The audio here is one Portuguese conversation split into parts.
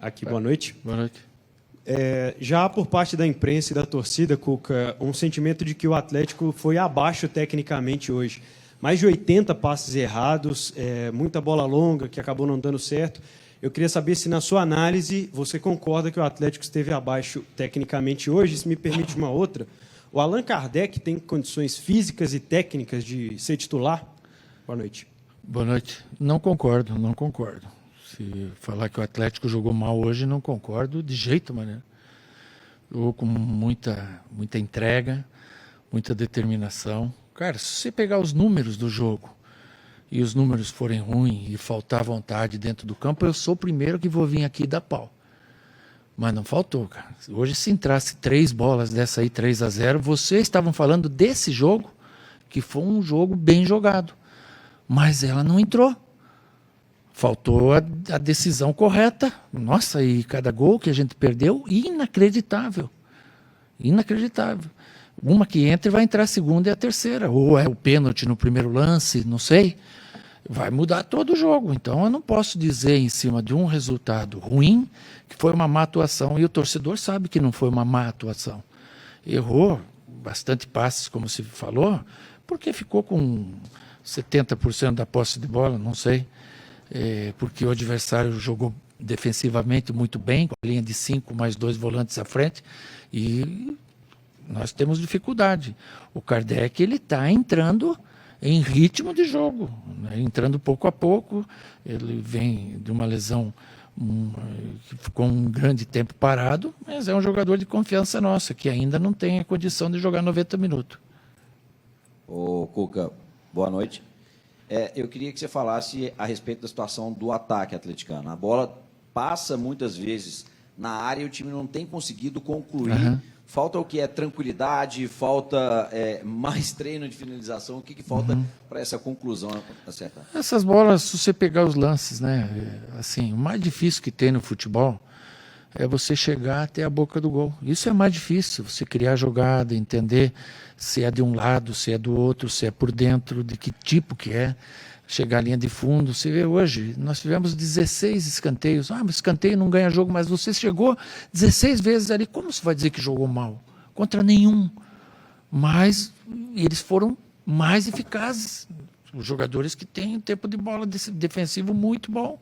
Aqui, boa noite. Boa noite. Já por parte da imprensa e da torcida, Cuca, um sentimento de que o Atlético foi abaixo tecnicamente hoje. Mais de 80 passes errados, muita bola longa que acabou não dando certo. Eu queria saber se, na sua análise, você concorda que o Atlético esteve abaixo tecnicamente hoje. Se me permite uma outra, o Allan Kardec tem condições físicas e técnicas de ser titular? Boa noite. Boa noite. Não concordo. Se falar que o Atlético jogou mal hoje, não concordo de jeito maneiro. Jogou com muita entrega, muita determinação. Cara, se você pegar os números do jogo e os números forem ruins e faltar vontade dentro do campo, eu sou o primeiro que vou vir aqui dar pau. Mas não faltou, cara. Hoje, se entrasse 3 bolas dessa aí, 3-0, vocês estavam falando desse jogo, que foi um jogo bem jogado. Mas ela não entrou. Faltou a decisão correta. Nossa, e cada gol que a gente perdeu, inacreditável. Inacreditável. Uma que entra e vai entrar a segunda e a terceira. Ou é o pênalti no primeiro lance, não sei. Vai mudar todo o jogo. Então eu não posso dizer em cima de um resultado ruim que foi uma má atuação. E o torcedor sabe que não foi uma má atuação. Errou bastante passes, como se falou, porque ficou com 70% da posse de bola, não sei. Porque o adversário jogou defensivamente muito bem, com a linha de 5 mais 2 volantes à frente, e nós temos dificuldade. O Kardec está entrando em ritmo de jogo, né? Entrando pouco a pouco. Ele vem de uma lesão que ficou um grande tempo parado, mas é um jogador de confiança nossa, que ainda não tem a condição de jogar 90 minutos. Ô, Cuca, boa noite. Eu queria que você falasse a respeito da situação do ataque atleticano. A bola passa muitas vezes na área e o time não tem conseguido concluir. Uhum. Falta o que? Tranquilidade, falta mais treino de finalização. O que falta para essa conclusão acertar? Essas bolas, se você pegar os lances, né? Assim, o mais difícil que tem no futebol é você chegar até a boca do gol. Isso é mais difícil, você criar a jogada, entender se é de um lado, se é do outro, se é por dentro, de que tipo que é, chegar à linha de fundo. Você vê hoje, nós tivemos 16 escanteios. Mas escanteio não ganha jogo, mas você chegou 16 vezes ali, como você vai dizer que jogou mal? Contra nenhum. Mas eles foram mais eficazes. Os jogadores que têm tempo de bola defensivo muito bom.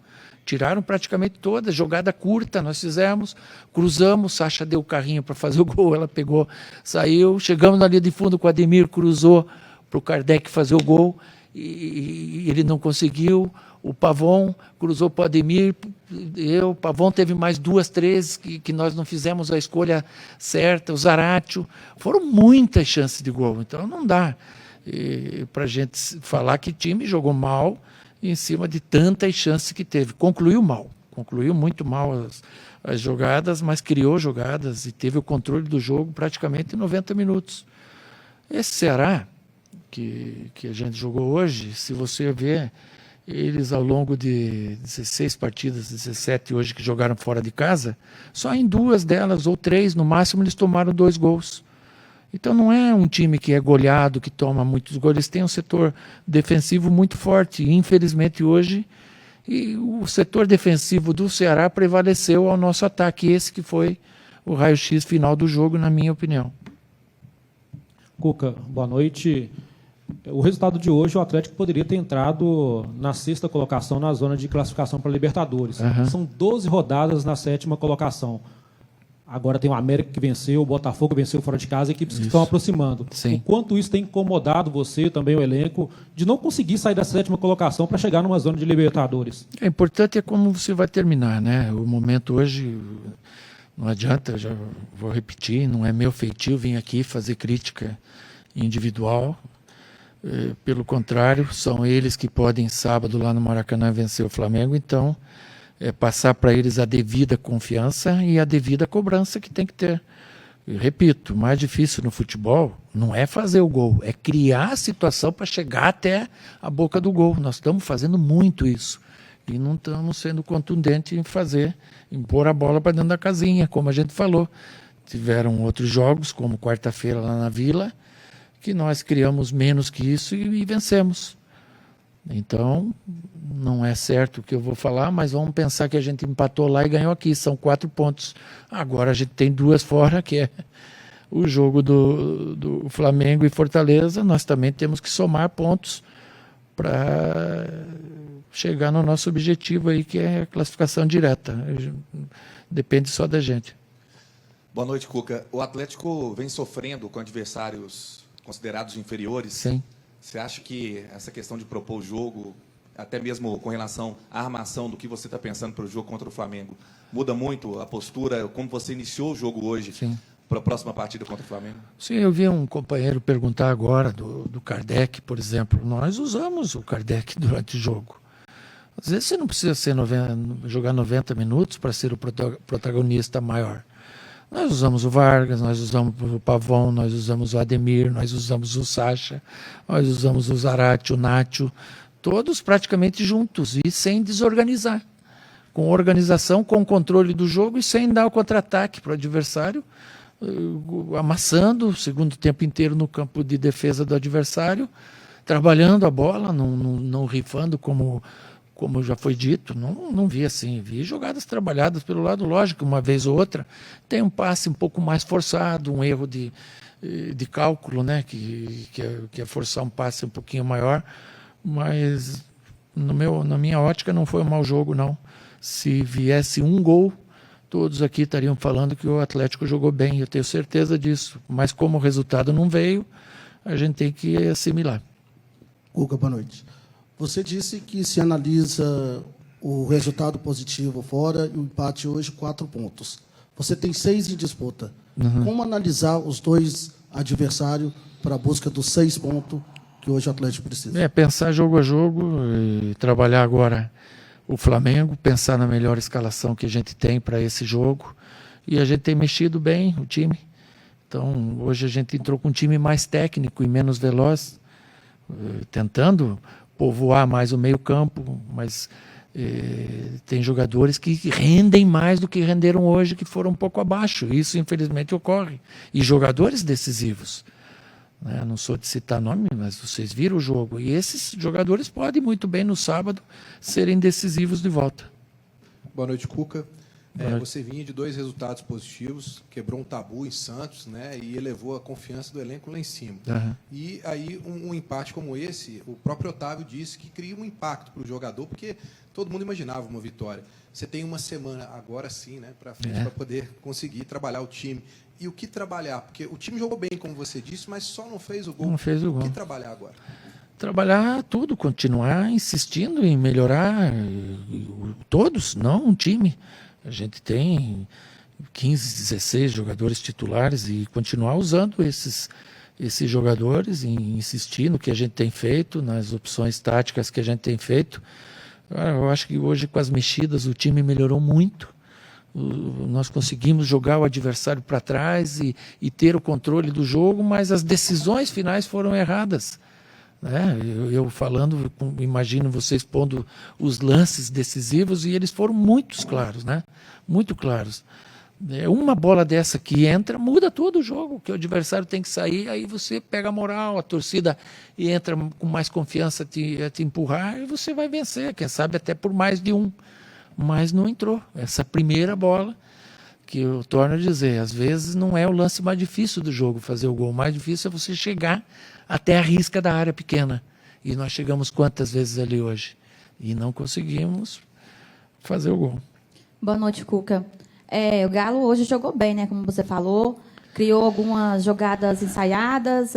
Tiraram praticamente toda, jogada curta nós fizemos, cruzamos, Sacha deu o carrinho para fazer o gol, ela pegou, saiu, chegamos na linha de fundo com o Ademir, cruzou para o Kardec fazer o gol, e ele não conseguiu. O Pavon cruzou para o Ademir, o Pavon teve mais 2, 3 que nós não fizemos a escolha certa, o Zaratio, foram muitas chances de gol, então não dá para a gente falar que o time jogou mal em cima de tantas chances que teve. Concluiu muito mal as jogadas, mas criou jogadas e teve o controle do jogo praticamente em 90 minutos. Esse Ceará, que a gente jogou hoje, se você ver, eles ao longo de 16 partidas, 17 hoje que jogaram fora de casa, só em 2 delas, ou 3 no máximo, eles tomaram 2 gols. Então não é um time que é goleado, que toma muitos gols, eles têm um setor defensivo muito forte. E, infelizmente hoje o setor defensivo do Ceará prevaleceu ao nosso ataque, esse que foi o raio-x final do jogo, na minha opinião. Cuca, boa noite. O resultado de hoje, o Atlético poderia ter entrado na 6ª colocação na zona de classificação para a Libertadores. São 12 rodadas na 7ª colocação. Agora tem o América que venceu, o Botafogo venceu fora de casa, equipes que estão aproximando. Sim. O quanto isso tem incomodado você, também o elenco, de não conseguir sair da 7ª colocação para chegar numa zona de Libertadores? O importante é como você vai terminar, né? O momento hoje, não adianta, já vou repetir, não é meu feitio vir aqui fazer crítica individual. Pelo contrário, são eles que podem, sábado, lá no Maracanã, vencer o Flamengo. Então, passar para eles a devida confiança e a devida cobrança que tem que ter. Eu repito, o mais difícil no futebol não é fazer o gol, é criar a situação para chegar até a boca do gol. Nós estamos fazendo muito isso e não estamos sendo contundentes em pôr a bola para dentro da casinha, como a gente falou. Tiveram outros jogos, como quarta-feira lá na Vila, que nós criamos menos que isso e vencemos. Então, não é certo o que eu vou falar, mas vamos pensar que a gente empatou lá e ganhou aqui, são 4 pontos. Agora a gente tem 2 fora, que é o jogo do Flamengo e Fortaleza. Nós também temos que somar pontos para chegar no nosso objetivo aí, que é a classificação direta. Depende só da gente. Boa noite, Cuca. O Atlético vem sofrendo com adversários considerados inferiores. Sim. Você acha que essa questão de propor o jogo, até mesmo com relação à armação do que você está pensando para o jogo contra o Flamengo, muda muito a postura, como você iniciou o jogo hoje para a próxima partida contra o Flamengo? Sim, eu vi um companheiro perguntar agora do Kardec, por exemplo. Nós usamos o Kardec durante o jogo. Às vezes você não precisa jogar 90 minutos para ser o protagonista maior. Nós usamos o Vargas, nós usamos o Pavão, nós usamos o Ademir, nós usamos o Sacha, nós usamos o Zarate, o Nacho, todos praticamente juntos e sem desorganizar. Com organização, com controle do jogo e sem dar o contra-ataque para o adversário, amassando o segundo tempo inteiro no campo de defesa do adversário, trabalhando a bola, não rifando como já foi dito, não vi assim, vi jogadas trabalhadas pelo lado, lógico, uma vez ou outra, tem um passe um pouco mais forçado, um erro de cálculo, né, que é forçar um passe um pouquinho maior, mas na minha ótica não foi um mau jogo, não. Se viesse um gol, todos aqui estariam falando que o Atlético jogou bem, eu tenho certeza disso, mas como o resultado não veio, a gente tem que assimilar. Cuca, boa noite. Você disse que se analisa o resultado positivo fora e o empate hoje, 4 pontos. Você tem 6 em disputa. Como analisar os 2 adversários para a busca dos 6 pontos que hoje o Atlético precisa? Pensar jogo a jogo e trabalhar agora o Flamengo, pensar na melhor escalação que a gente tem para esse jogo. E a gente tem mexido bem o time. Então, hoje a gente entrou com um time mais técnico e menos veloz, tentando povoar mais o meio-campo, mas tem jogadores que rendem mais do que renderam hoje, que foram um pouco abaixo. Isso, infelizmente, ocorre. E jogadores decisivos. Né? Não sou de citar nome, mas vocês viram o jogo. E esses jogadores podem muito bem, no sábado, serem decisivos de volta. Boa noite, Cuca. Você vinha de 2 resultados positivos, quebrou um tabu em Santos, né, e elevou a confiança do elenco lá em cima. E aí um empate como esse, o próprio Otávio disse que cria um impacto para o jogador, porque todo mundo imaginava uma vitória. Você tem uma semana agora sim, né, para frente, para poder conseguir trabalhar o time. E o que trabalhar? Porque o time jogou bem, como você disse, mas só não fez o gol. Não fez o gol. O que trabalhar agora? Trabalhar tudo, continuar insistindo em melhorar todos, não um time. A gente tem 15, 16 jogadores titulares e continuar usando esses jogadores e insistir no que a gente tem feito, nas opções táticas que a gente tem feito. Eu acho que hoje, com as mexidas, o time melhorou muito. Nós conseguimos jogar o adversário para trás e ter o controle do jogo, mas as decisões finais foram erradas. Né? Eu falando, imagino vocês pondo os lances decisivos e eles foram muito claros, né? Muito claros. Uma bola dessa que entra, muda todo o jogo, que o adversário tem que sair, aí você pega a moral, a torcida e entra com mais confiança a te empurrar e você vai vencer, quem sabe até por mais de um. Mas não entrou. Essa primeira bola, que eu torno a dizer, às vezes não é o lance mais difícil do jogo fazer o gol, o mais difícil é você chegar até a risca da área pequena. E nós chegamos quantas vezes ali hoje? E não conseguimos fazer o gol. Boa noite, Cuca. O Galo hoje jogou bem, né? Como você falou, criou algumas jogadas ensaiadas,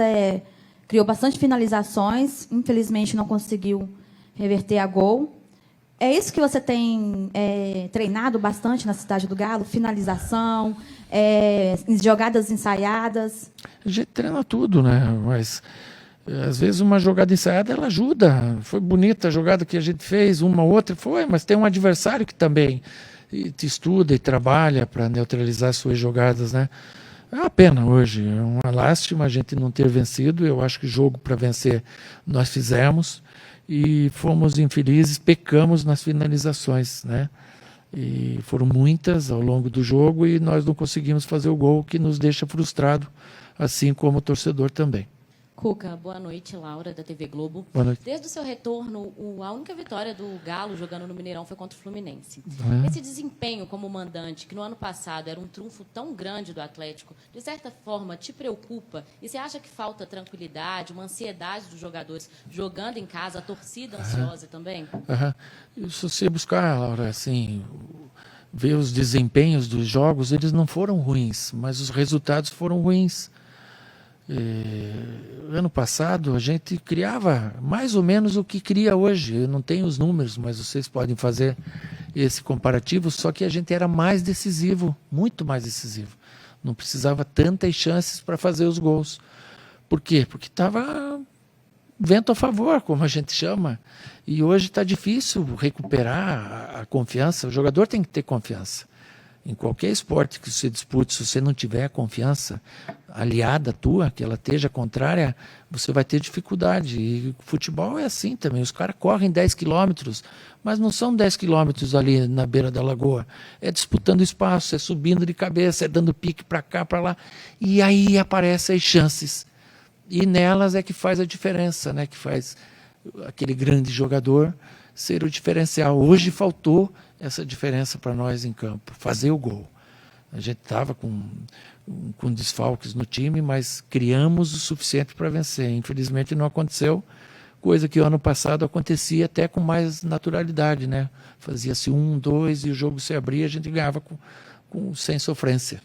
criou bastante finalizações, infelizmente não conseguiu reverter a gol. É isso que você tem treinado bastante na Cidade do Galo? Finalização, jogadas ensaiadas? A gente treina tudo, né? Mas às vezes uma jogada ensaiada ela ajuda. Foi bonita a jogada que a gente fez, uma outra foi, mas tem um adversário que também te estuda e trabalha para neutralizar suas jogadas, né? É uma pena hoje, é uma lástima a gente não ter vencido. Eu acho que jogo para vencer nós fizemos e fomos infelizes, pecamos nas finalizações, né? E foram muitas ao longo do jogo e nós não conseguimos fazer o gol, que nos deixa frustrado, assim como o torcedor também. Cuca, boa noite, Laura, da TV Globo. Boa noite. Desde o seu retorno, a única vitória do Galo jogando no Mineirão foi contra o Fluminense. Esse desempenho como mandante, que no ano passado era um trunfo tão grande do Atlético, de certa forma te preocupa? E você acha que falta tranquilidade, uma ansiedade dos jogadores jogando em casa, a torcida ansiosa também? Se você buscar, Laura, assim, ver os desempenhos dos jogos, eles não foram ruins, mas os resultados foram ruins. Ano passado a gente criava mais ou menos o que cria hoje. Eu não tenho os números, mas vocês podem fazer esse comparativo, só que a gente era mais decisivo, muito mais decisivo. Não precisava tantas chances para fazer os gols. Por quê? Porque estava vento a favor, como a gente chama. E hoje está difícil recuperar a confiança. O jogador tem que ter confiança. Em qualquer esporte que você dispute, se você não tiver confiança aliada tua, que ela esteja contrária, você vai ter dificuldade. E futebol é assim também. Os caras correm 10 quilômetros, mas não são 10 quilômetros ali na beira da lagoa. É disputando espaço, é subindo de cabeça, é dando pique para cá, para lá. E aí aparecem as chances. E nelas é que faz a diferença, né? Que faz aquele grande jogador ser o diferencial. Hoje faltou essa diferença para nós em campo, fazer o gol. A gente estava com desfalques no time, mas criamos o suficiente para vencer. Infelizmente não aconteceu, coisa que o ano passado acontecia até com mais naturalidade, né? Fazia-se 1, 2 e o jogo se abria, a gente ganhava sem sofrência.